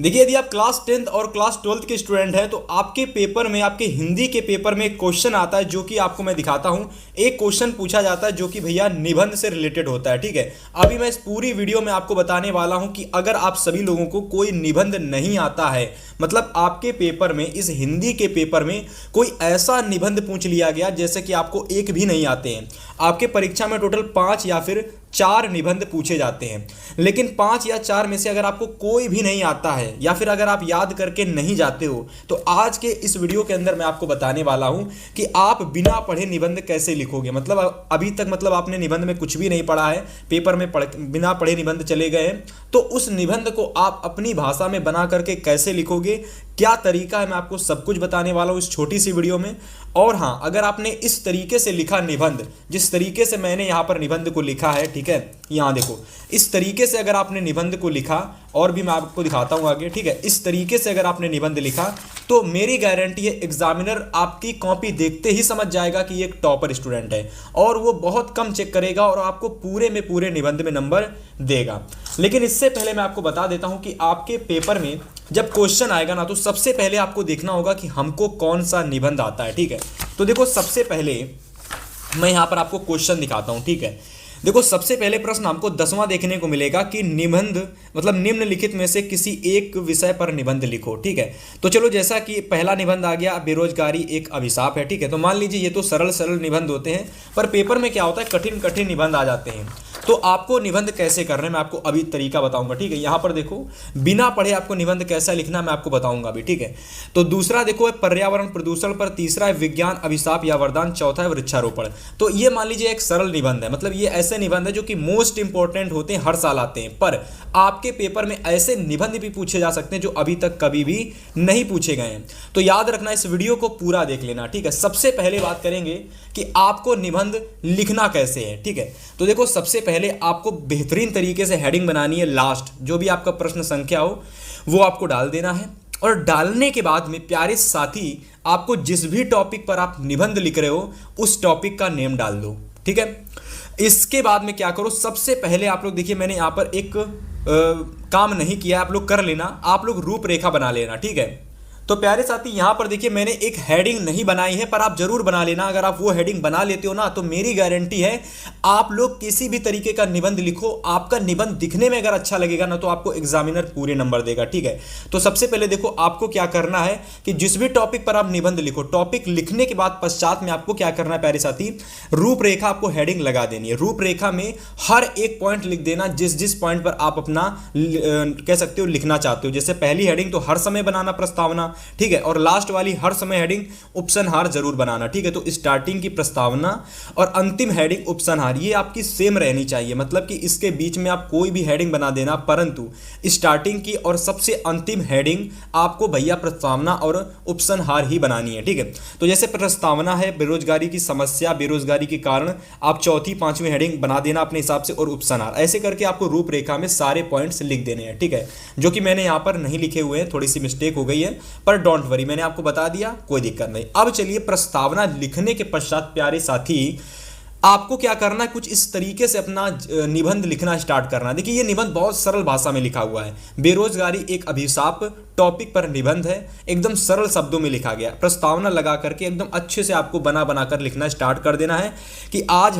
देखिए, यदि आप क्लास 10th और क्लास 12th के स्टूडेंट हैं तो आपके पेपर में, आपके हिंदी के पेपर में एक क्वेश्चन आता है जो कि आपको मैं दिखाता हूं। एक क्वेश्चन पूछा जाता है जो कि भैया निबंध से रिलेटेड होता है। ठीक है, अभी मैं इस पूरी वीडियो में आपको बताने वाला हूं कि अगर आप सभी लोगों को कोई निबंध नहीं आता है, मतलब आपके पेपर में, इस हिंदी के पेपर में कोई ऐसा निबंध पूछ लिया गया जैसे कि आपको एक भी नहीं आते हैं। आपके परीक्षा में टोटल 5 या फिर 4 निबंध पूछे जाते हैं, लेकिन 5 या 4 में से अगर आपको कोई भी नहीं आता है या फिर अगर आप याद करके नहीं जाते हो, तो आज के इस वीडियो के अंदर मैं आपको बताने वाला हूं कि आप बिना पढ़े निबंध कैसे लिखोगे। मतलब अभी तक मतलब आपने निबंध में कुछ भी नहीं पढ़ा है, पेपर में बिना पढ़े निबंध चले गए हैं, तो उस निबंध को आप अपनी भाषा में बना करके कैसे लिखोगे, क्या तरीका है, मैं आपको सब कुछ बताने वाला हूं इस छोटी सी वीडियो में। और हाँ, अगर आपने इस तरीके से लिखा निबंध, जिस तरीके से मैंने यहाँ पर निबंध को लिखा है, ठीक है, यहाँ देखो, इस तरीके से अगर आपने निबंध को लिखा, और भी मैं आपको दिखाता हूँ आगे, ठीक है, इस तरीके से अगर आपने निबंध लिखा तो मेरी गारंटी है एग्जामिनर आपकी कॉपी देखते ही समझ जाएगा कि ये एक टॉपर स्टूडेंट है, और वो बहुत कम चेक करेगा और आपको पूरे में पूरे निबंध में नंबर देगा। लेकिन इससे पहले मैं आपको बता देता हूँ कि आपके पेपर में जब क्वेश्चन आएगा ना, तो सबसे पहले आपको देखना होगा कि हमको कौन सा निबंध आता है। ठीक है, तो देखो, सबसे पहले मैं यहाँ पर आपको क्वेश्चन दिखाता हूँ। ठीक है, देखो, सबसे पहले प्रश्न हमको 10वां देखने को मिलेगा कि निबंध मतलब निम्नलिखित में से किसी एक विषय पर निबंध लिखो। ठीक है, तो चलो, जैसा कि पहला निबंध आ गया, बेरोजगारी एक अभिशाप है। ठीक है, तो मान लीजिए ये तो सरल सरल निबंध होते हैं, पर पेपर में क्या होता है, कठिन कठिन निबंध आ जाते हैं। तो आपको निबंध कैसे करना है मैं आपको अभी तरीका बताऊंगा। ठीक है, यहाँ पर देखो, बिना पढ़े आपको निबंध कैसा लिखना मैं आपको बताऊंगा अभी। ठीक है, तो दूसरा देखो है पर्यावरण प्रदूषण पर, तीसरा है विज्ञान अभिशाप या वरदान, चौथा है वृक्षारोपण। तो ये मान लीजिए एक सरल निबंध है, मतलब ये ऐसे निबंध है जो कि मोस्ट इंपॉर्टेंट होते हैं, हर साल आते हैं, पर आपके पेपर में ऐसे निबंध भी पूछे जा सकते हैं जो अभी तक कभी भी नहीं पूछे गए हैं। तो याद रखना, इस वीडियो को पूरा देख लेना। ठीक है, सबसे पहले बात करेंगे कि आपको निबंध लिखना कैसे है। ठीक है, तो देखो, सबसे पहले आपको बेहतरीन तरीके से हेडिंग बनानी है। लास्ट जो भी आपका प्रश्न संख्या हो वो आपको डाल देना है, और डालने के बाद में प्यारे साथी, आपको जिस भी टॉपिक पर आप निबंध लिख रहे हो उस टॉपिक का नेम डाल दो। ठीक है, इसके बाद में क्या करो, सबसे पहले आप लोग देखिए, मैंने यहां पर एक काम नहीं किया, आप लोग कर लेना, आप लोग रूपरेखा बना लेना। ठीक है, तो प्यारे साथी, यहां पर देखिए मैंने एक हेडिंग नहीं बनाई है, पर आप जरूर बना लेना। अगर आप वो हेडिंग बना लेते हो ना, तो मेरी गारंटी है आप लोग किसी भी तरीके का निबंध लिखो, आपका निबंध दिखने में अगर अच्छा लगेगा ना, तो आपको एग्जामिनर पूरे नंबर देगा। ठीक है, तो सबसे पहले देखो, आपको क्या करना है कि जिस भी टॉपिक पर आप निबंध लिखो, टॉपिक लिखने के बाद पश्चात में आपको क्या करना है प्यारे साथी, रूपरेखा आपको हेडिंग लगा देनी है। रूपरेखा में हर एक पॉइंट लिख देना, जिस जिस पॉइंट पर आप अपना कह सकते हो लिखना चाहते हो। जैसे पहली हेडिंग तो हर समय बनाना प्रस्तावना, ठीक है, और लास्ट वाली हर समय हेडिंग उपसंहार जरूर बनाना। ठीक है, तो स्टार्टिंग की प्रस्तावना और अंतिम हेडिंग उपसंहार, ये आपकी सेम रहनी चाहिए, मतलब कि इसके बीच में आप कोई भी हेडिंग बना देना, परंतु स्टार्टिंग की और सबसे अंतिम हेडिंग आपको भैया प्रस्तावना और उपसंहार ही बनानी है। ठीक है, तो जैसे प्रस्तावना है बेरोजगारी की समस्या, बेरोजगारी के कारण, आप चौथी पांचवी हेडिंग बना देना अपने हिसाब से, और उपसंहार, ऐसे करके आपको रूपरेखा में सारे पॉइंट्स लिख देने हैं। ठीक है, जो कि मैंने यहां पर नहीं लिखे हुए हैं, थोड़ी सी मिस्टेक हो गई है, पर डोंट वरी, मैंने आपको बता दिया, कोई दिक्कत नहीं। अब चलिए, प्रस्तावना लिखने के पश्चात प्यारे साथी, आपको क्या करना है, कुछ इस तरीके से अपना निबंध लिखना स्टार्ट करना है। देखिए, ये निबंध बहुत सरल भाषा में लिखा हुआ है। बेरोजगारी एक अभिशाप टॉपिक पर निबंध है, एकदम सरल शब्दों में लिखा गया। प्रस्तावना लगा करके एकदम अच्छे से आपको बना बना कर लिखना स्टार्ट कर देना है कि आज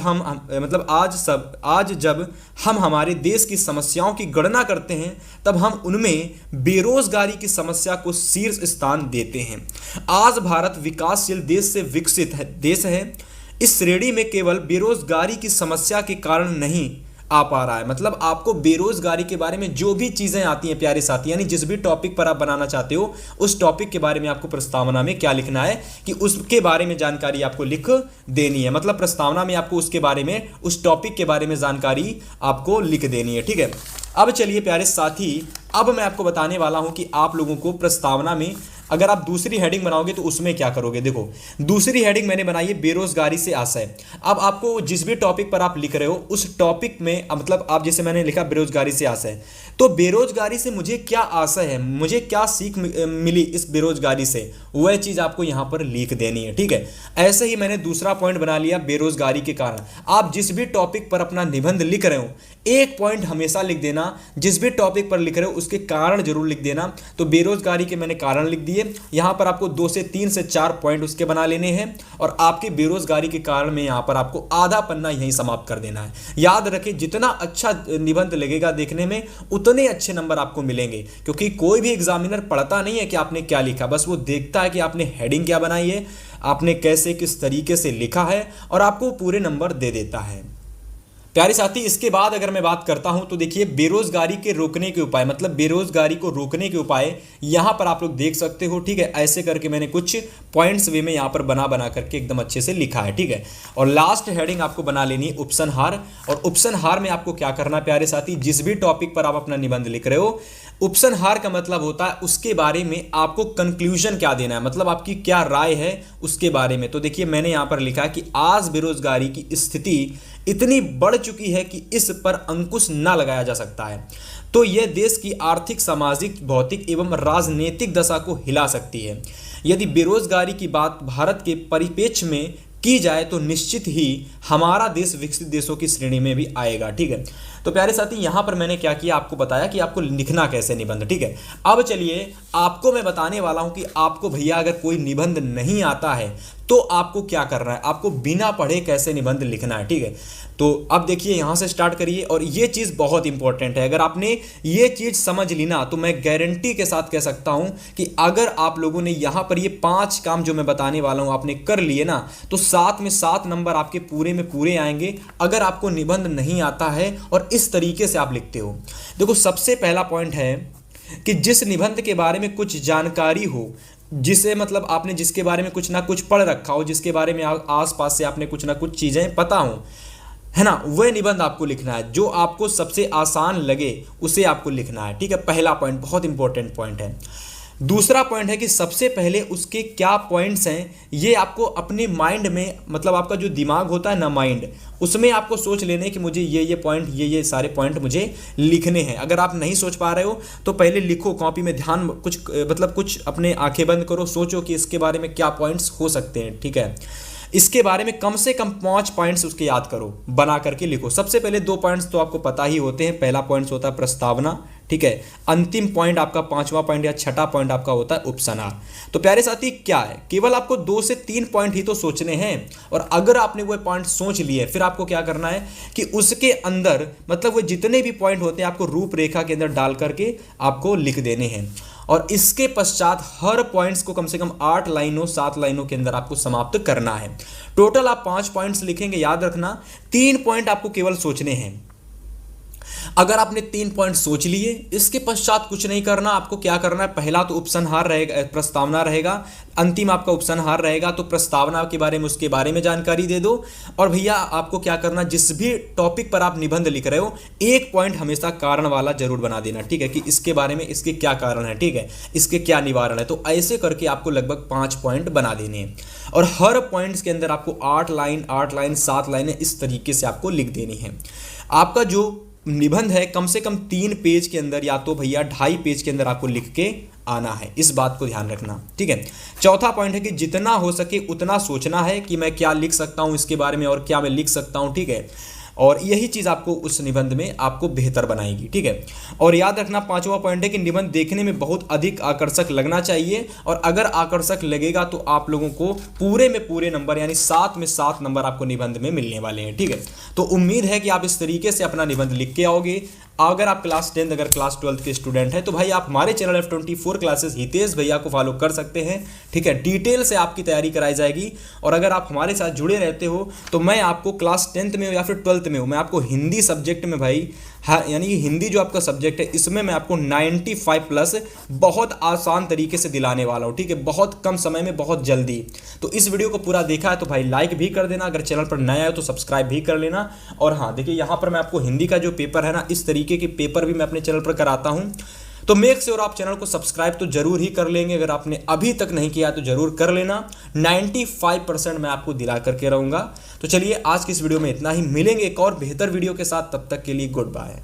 जब हम हमारे देश की समस्याओं की गणना करते हैं, तब हम उनमें बेरोजगारी की समस्या को शीर्ष स्थान देते हैं। आज भारत विकासशील देश से विकसित देश है, इस श्रेणी में केवल बेरोजगारी की समस्या के कारण नहीं आ पा रहा है। मतलब आपको बेरोजगारी के बारे में जो भी चीजें आती हैं प्यारे साथी, यानी जिस भी टॉपिक पर आप बनाना चाहते हो, उस टॉपिक के बारे में आपको प्रस्तावना में क्या लिखना है कि उसके बारे में जानकारी आपको लिख देनी है। मतलब प्रस्तावना में आपको उसके बारे में, उस टॉपिक के बारे में जानकारी आपको लिख देनी है। ठीक है, अब चलिए प्यारे साथी, अब मैं आपको बताने वाला हूं कि आप लोगों को प्रस्तावना में अगर आप दूसरी हेडिंग बनाओगे तो उसमें क्या करोगे। देखो दूसरी हेडिंग मैंने बनाई है बेरोजगारी से आशय। अब आपको जिस भी टॉपिक पर आप लिख रहे हो उस टॉपिक में मतलब आप जैसे मैंने लिखा बेरोजगारी से आशय, तो बेरोजगारी से मुझे क्या आशय है, मुझे क्या सीख मिली इस बेरोजगारी से, वह चीज आपको यहां पर लिख देनी है। ठीक है, ऐसे ही मैंने दूसरा पॉइंट बना लिया बेरोजगारी के कारण। आप जिस भी टॉपिक पर अपना निबंध लिख रहे हो एक पॉइंट हमेशा लिख देना, जिस भी टॉपिक पर लिख रहे हो उसके कारण जरूर लिख देना। तो बेरोजगारी के मैंने कारण लिख दिए, यहां पर आपको 2 से 3 से 4 पॉइंट उसके बना लेने हैं और आपके बेरोजगारी के कारण में यहां पर आपको आधा पन्ना यहीं समाप्त कर देना है। याद रखें जितना अच्छा निबंध लगेगा देखने में उतने अच्छे नंबर आपको मिलेंगे, क्योंकि कोई भी एग्जामिनर पढ़ता नहीं है कि आपने क्या लिखा, बस वो देखता है कि आपने हेडिंग क्या बनाई है, आपने कैसे किस तरीके से लिखा है और आपको पूरे नंबर दे देता है। प्यारे साथी इसके बाद अगर मैं बात करता हूं तो देखिए बेरोजगारी के रोकने के उपाय, मतलब बेरोजगारी को रोकने के उपाय यहां पर आप लोग देख सकते हो। ठीक है, ऐसे करके मैंने कुछ पॉइंट्स वे में यहां पर बना करके एकदम अच्छे से लिखा है। ठीक है, और लास्ट हेडिंग आपको बना लेनी है उपसंहार। और उपसंहार में आपको क्या करना है प्यारे साथी, जिस भी टॉपिक पर आप अपना निबंध लिख रहे हो उपसंहार का मतलब होता है उसके बारे में आपको कंक्लूजन क्या देना है, मतलब आपकी क्या राय है उसके बारे में। तो देखिए मैंने यहां पर लिखा कि आज बेरोजगारी की स्थिति इतनी बढ़ चुकी है कि इस पर अंकुश ना लगाया जा सकता है, तो यह देश की आर्थिक, सामाजिक, भौतिक एवं राजनीतिक दशा को हिला सकती है। यदि बेरोजगारी की बात भारत के परिप्रेक्ष्य में की जाए तो निश्चित ही हमारा देश विकसित देशों की श्रेणी में भी आएगा। ठीक है, तो प्यारे साथी यहां पर मैंने क्या किया, आपको बताया कि आपको लिखना कैसे निबंध। ठीक है, अब चलिए आपको मैं बताने वाला हूं कि आपको भैया अगर कोई निबंध नहीं आता है तो आपको क्या करना है, आपको बिना पढ़े कैसे निबंध लिखना है। ठीक है, तो अब देखिए यहां से स्टार्ट करिए और ये चीज बहुत इंपॉर्टेंट है। अगर आपने ये चीज समझ ली ना तो मैं गारंटी के साथ कह सकता हूं कि अगर आप लोगों ने यहां पर ये 5 काम जो मैं बताने वाला हूं आपने कर लिए ना तो 7 में 7 नंबर आपके पूरे में पूरे आएंगे, अगर आपको निबंध नहीं आता है और इस तरीके से आप लिखते हो। देखो सबसे पहला पॉइंट है कि जिस निबंध के बारे में कुछ जानकारी हो, जिसे मतलब आपने जिसके बारे में कुछ ना कुछ पढ़ रखा हो, जिसके बारे में आसपास से आपने कुछ ना कुछ चीजें पता हो, है ना, वह निबंध आपको लिखना है। जो आपको सबसे आसान लगे उसे आपको लिखना है। ठीक है, पहला पॉइंट बहुत इंपॉर्टेंट पॉइंट है। दूसरा पॉइंट है कि सबसे पहले उसके क्या पॉइंट्स हैं ये आपको अपने माइंड में, मतलब आपका जो दिमाग होता है ना माइंड, उसमें आपको सोच लेने कि मुझे ये पॉइंट ये सारे पॉइंट मुझे लिखने हैं। अगर आप नहीं सोच पा रहे हो तो पहले लिखो कॉपी में, ध्यान कुछ मतलब कुछ अपने आंखें बंद करो, सोचो कि इसके बारे में क्या पॉइंट्स हो सकते हैं। ठीक है, इसके बारे में कम से कम 5 पॉइंट्स उसके याद करो, बना करके लिखो। सबसे पहले 2 पॉइंट्स तो आपको पता ही होते हैं। पहला पॉइंट होता है प्रस्तावना, ठीक है, अंतिम पॉइंट आपका 5वां पॉइंट या 6ठा पॉइंट आपका होता है उपसंहार। तो प्यारे साथी क्या है, केवल आपको 2 से 3 पॉइंट ही तो सोचने हैं और अगर आपने वो पॉइंट सोच लिए फिर आपको क्या करना है कि उसके अंदर मतलब वो जितने भी पॉइंट होते हैं आपको रूपरेखा के अंदर डाल करके आपको लिख देने हैं और इसके पश्चात हर पॉइंट्स को कम से कम 8 लाइनों 7 लाइनों के अंदर आपको समाप्त करना है। टोटल आप 5 पॉइंट्स लिखेंगे, याद रखना 3 पॉइंट आपको केवल सोचने हैं। अगर आपने 3 पॉइंट सोच लिए इसके पश्चात कुछ नहीं करना, आपको क्या करना है, पहला तो उपसंहार रहेगा, प्रस्तावना रहेगा, अंतिम आपका उपसंहार रहेगा। तो प्रस्तावना के बारे में उसके बारे में जानकारी दे दो और भैया आपको क्या करना, जिस भी टॉपिक पर आप निबंध लिख रहे हो 1 पॉइंट हमेशा कारण वाला जरूर बना देना। ठीक है, कि इसके बारे में इसके क्या कारण है, ठीक है, इसके क्या निवारण है। तो ऐसे करके आपको लगभग 5 पॉइंट बना देने हैं और हर पॉइंट्स के अंदर आपको 8 लाइन 7 लाइनें इस तरीके से आपको लिख देनी है। आपका जो निबंध है कम से कम 3 पेज के अंदर या तो भैया 2.5 पेज के अंदर आपको लिख के आना है, इस बात को ध्यान रखना। ठीक है, चौथा पॉइंट है कि जितना हो सके उतना सोचना है कि मैं क्या लिख सकता हूं इसके बारे में और क्या मैं लिख सकता हूं। ठीक है, और यही चीज आपको उस निबंध में आपको बेहतर बनाएगी। ठीक है, और याद रखना 5वां पॉइंट है कि निबंध देखने में बहुत अधिक आकर्षक लगना चाहिए और अगर आकर्षक लगेगा तो आप लोगों को पूरे में पूरे नंबर यानी 7 में 7 नंबर आपको निबंध में मिलने वाले हैं। ठीक है, तो उम्मीद है कि आप इस तरीके से अपना निबंध लिख के आओगे। अगर आप क्लास 10 अगर क्लास 12 के स्टूडेंट हैं तो भाई आप हमारे चैनल F24 क्लासेस हितेश भैया को फॉलो कर सकते हैं। ठीक है, डिटेल से आपकी तैयारी कराई जाएगी और अगर आप हमारे साथ जुड़े रहते हो तो मैं आपको क्लास 10th में हो या फिर 12th में हो, मैं आपको हिंदी सब्जेक्ट में भाई यानी कि हिंदी जो आपका सब्जेक्ट है इसमें मैं आपको 95+ बहुत आसान तरीके से दिलाने वाला हूँ। ठीक है, बहुत कम समय में बहुत जल्दी। तो इस वीडियो को पूरा देखा है तो भाई लाइक भी कर देना, अगर चैनल पर नया है तो सब्सक्राइब भी कर लेना। और हाँ देखिए यहाँ पर मैं आपको हिंदी का जो पेपर है ना, इस तरीके के पेपर भी मैं अपने चैनल पर कराता हूँ। तो मेक श्योर आप चैनल को सब्सक्राइब तो जरूर ही कर लेंगे, अगर आपने अभी तक नहीं किया तो जरूर कर लेना। 95% मैं आपको दिला करके रहूंगा। तो चलिए आज की इस वीडियो में इतना ही, मिलेंगे एक और बेहतर वीडियो के साथ, तब तक के लिए गुड बाय।